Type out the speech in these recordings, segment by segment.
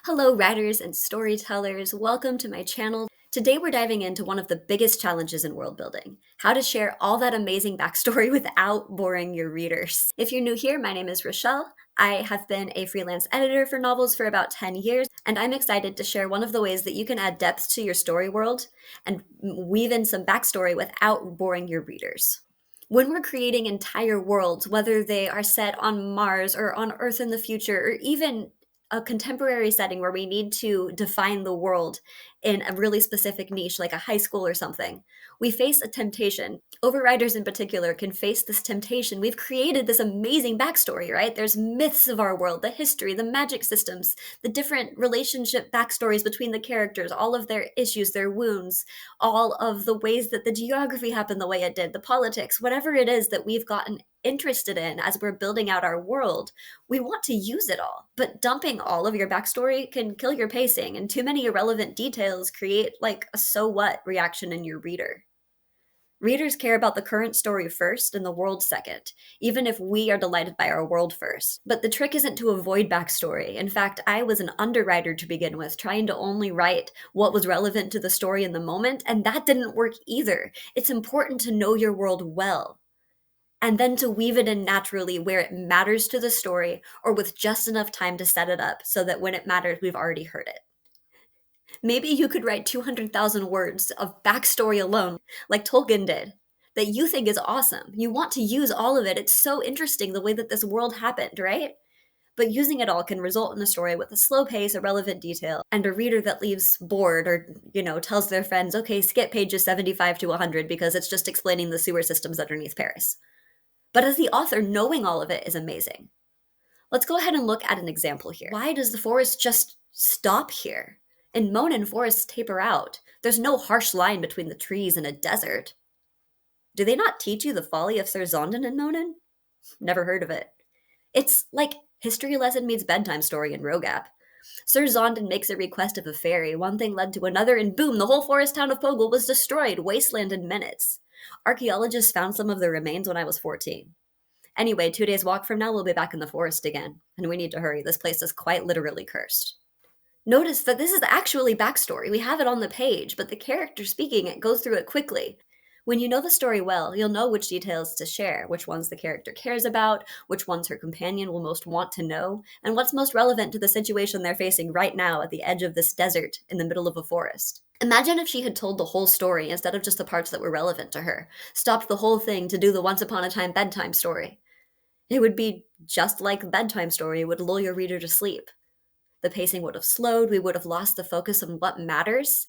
Hello, writers and storytellers. Welcome to my channel. Today, we're diving into one of the biggest challenges in world building: how to share all that amazing backstory without boring your readers. If you're new here, my name is Rochelle. I have been a freelance editor for novels for about 10 years, and I'm excited to share one of the ways that you can add depth to your story world and weave in some backstory without boring your readers. When we're creating entire worlds, whether they are set on Mars or on Earth in the future, or even a contemporary setting where we need to define the world in a really specific niche, like a high school or something, we face a temptation. Overwriters in particular can face this temptation. We've created this amazing backstory, right? There's myths of our world, the history, the magic systems, the different relationship backstories between the characters, all of their issues, their wounds, all of the ways that the geography happened the way it did, the politics, whatever it is that we've gotten interested in as we're building out our world, we want to use it all. But dumping all of your backstory can kill your pacing, and too many irrelevant details create like a so what reaction in your reader. Readers care about the current story first and the world second, even if we are delighted by our world first. But the trick isn't to avoid backstory. In fact, I was an underwriter to begin with, trying to only write what was relevant to the story in the moment, and that didn't work either. It's important to know your world well, and then to weave it in naturally where it matters to the story, or with just enough time to set it up so that when it matters, we've already heard it. Maybe you could write 200,000 words of backstory alone, like Tolkien did, that you think is awesome. You want to use all of it. It's so interesting the way that this world happened, right? But using it all can result in a story with a slow pace, irrelevant detail, and a reader that leaves bored or, tells their friends, okay, skip pages 75 to 100 because it's just explaining the sewer systems underneath Paris. But as the author, knowing all of it is amazing. Let's go ahead and look at an example here. Why does the forest just stop here? In Monin, forests taper out. There's no harsh line between the trees in a desert. Do they not teach you the folly of Sir Zondan in Monin? Never heard of it. It's like history lesson meets bedtime story in Rogap. Sir Zondan makes a request of a fairy, one thing led to another, and boom, the whole forest town of Poggle was destroyed, wasteland in minutes. Archaeologists found some of the remains when I was 14. Anyway, 2 days walk from now, we'll be back in the forest again, and we need to hurry. This place is quite literally cursed. Notice that this is actually backstory. We have it on the page, but the character speaking it goes through it quickly. When you know the story well, you'll know which details to share, which ones the character cares about, which ones her companion will most want to know, and what's most relevant to the situation they're facing right now at the edge of this desert in the middle of a forest. Imagine if she had told the whole story instead of just the parts that were relevant to her, stopped the whole thing to do the once upon a time bedtime story. It would be just like a bedtime story. It would lull your reader to sleep. The pacing would have slowed. We would have lost the focus on what matters.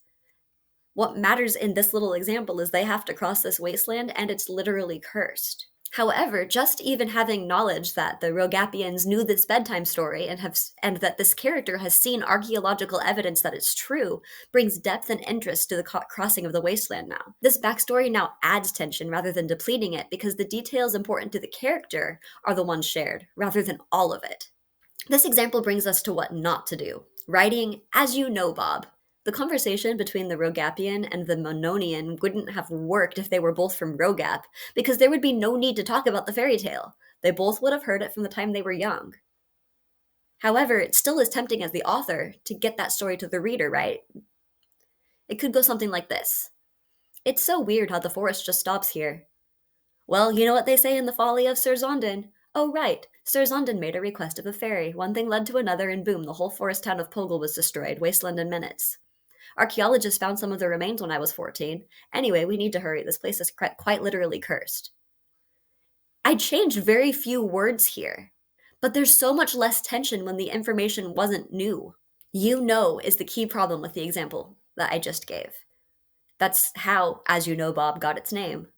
What matters in this little example is they have to cross this wasteland, and it's literally cursed. However, just even having knowledge that the Rogapians knew this bedtime story and that this character has seen archaeological evidence that it's true brings depth and interest to the crossing of the wasteland now. This backstory now adds tension rather than depleting it because the details important to the character are the ones shared rather than all of it. This example brings us to what not to do. Writing, as you know, Bob. The conversation between the Rogapian and the Mononian wouldn't have worked if they were both from Rogap, because there would be no need to talk about the fairy tale. They both would have heard it from the time they were young. However, it still is tempting as the author to get that story to the reader, right? It could go something like this. It's so weird how the forest just stops here. Well, you know what they say in The Folly of Sir Zondan. Oh, right. Sir Zondan made a request of a fairy. One thing led to another, and boom, the whole forest town of Poggle was destroyed, wasteland in minutes. Archaeologists found some of the remains when I was 14. Anyway, we need to hurry. This place is quite literally cursed. I changed very few words here, but there's so much less tension when the information wasn't new. You know is the key problem with the example that I just gave. That's how, as you know, Bob got its name.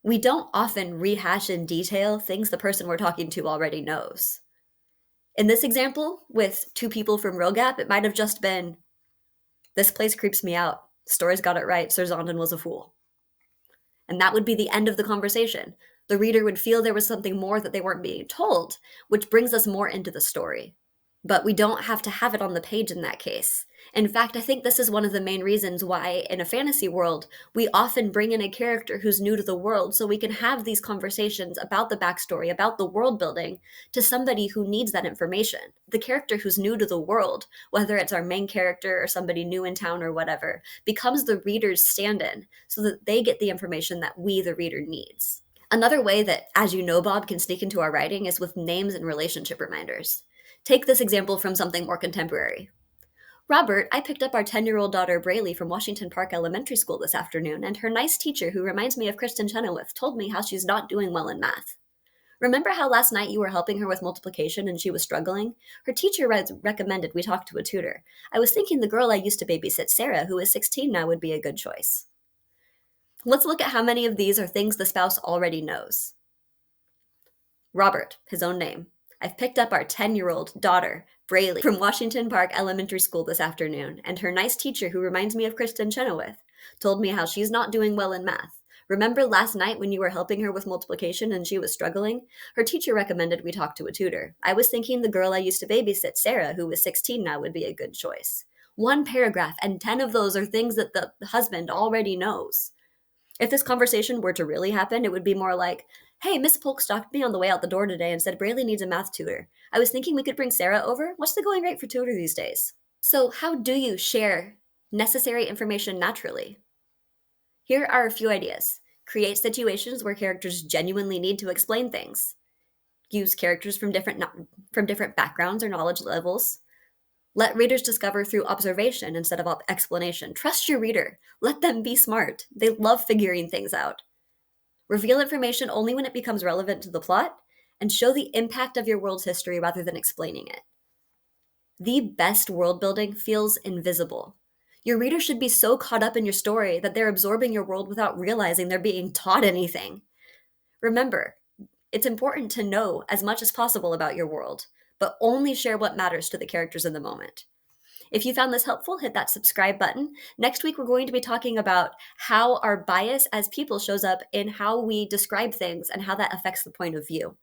We don't often rehash in detail things the person we're talking to already knows. In this example, with two people from Rogap, it might have just been, this place creeps me out. Stories got it right. Sir Zondan was a fool. And that would be the end of the conversation. The reader would feel there was something more that they weren't being told, which brings us more into the story. But we don't have to have it on the page in that case. In fact, I think this is one of the main reasons why, in a fantasy world, we often bring in a character who's new to the world so we can have these conversations about the backstory, about the world building, to somebody who needs that information. The character who's new to the world, whether it's our main character or somebody new in town or whatever, becomes the reader's stand-in so that they get the information that we, the reader, needs. Another way that, as you know, Bob, can sneak into our writing is with names and relationship reminders. Take this example from something more contemporary. Robert, I picked up our 10-year-old daughter Braylee from Washington Park Elementary School this afternoon, and her nice teacher, who reminds me of Kristen Chenoweth, told me how she's not doing well in math. Remember how last night you were helping her with multiplication and she was struggling? Her teacher recommended we talk to a tutor. I was thinking the girl I used to babysit, Sarah, who is 16 now, would be a good choice. Let's look at how many of these are things the spouse already knows. Robert, his own name. I've picked up our 10-year-old daughter, Braylee, from Washington Park Elementary School this afternoon, and her nice teacher, who reminds me of Kristen Chenoweth, told me how she's not doing well in math. Remember last night when you were helping her with multiplication and she was struggling? Her teacher recommended we talk to a tutor. I was thinking the girl I used to babysit, Sarah, who is 16 now, would be a good choice. One paragraph, and 10 of those are things that the husband already knows. If this conversation were to really happen, it would be more like, hey, Miss Polk stopped me on the way out the door today and said Braylee needs a math tutor. I was thinking we could bring Sarah over. What's the going rate for tutor these days? So how do you share necessary information naturally? Here are a few ideas. Create situations where characters genuinely need to explain things. Use characters from different backgrounds or knowledge levels. Let readers discover through observation instead of explanation. Trust your reader. Let them be smart. They love figuring things out. Reveal information only when it becomes relevant to the plot, and show the impact of your world's history rather than explaining it. The best world building feels invisible. Your reader should be so caught up in your story that they're absorbing your world without realizing they're being taught anything. Remember, it's important to know as much as possible about your world, but only share what matters to the characters in the moment. If you found this helpful, hit that subscribe button. Next week, we're going to be talking about how our bias as people shows up in how we describe things and how that affects the point of view.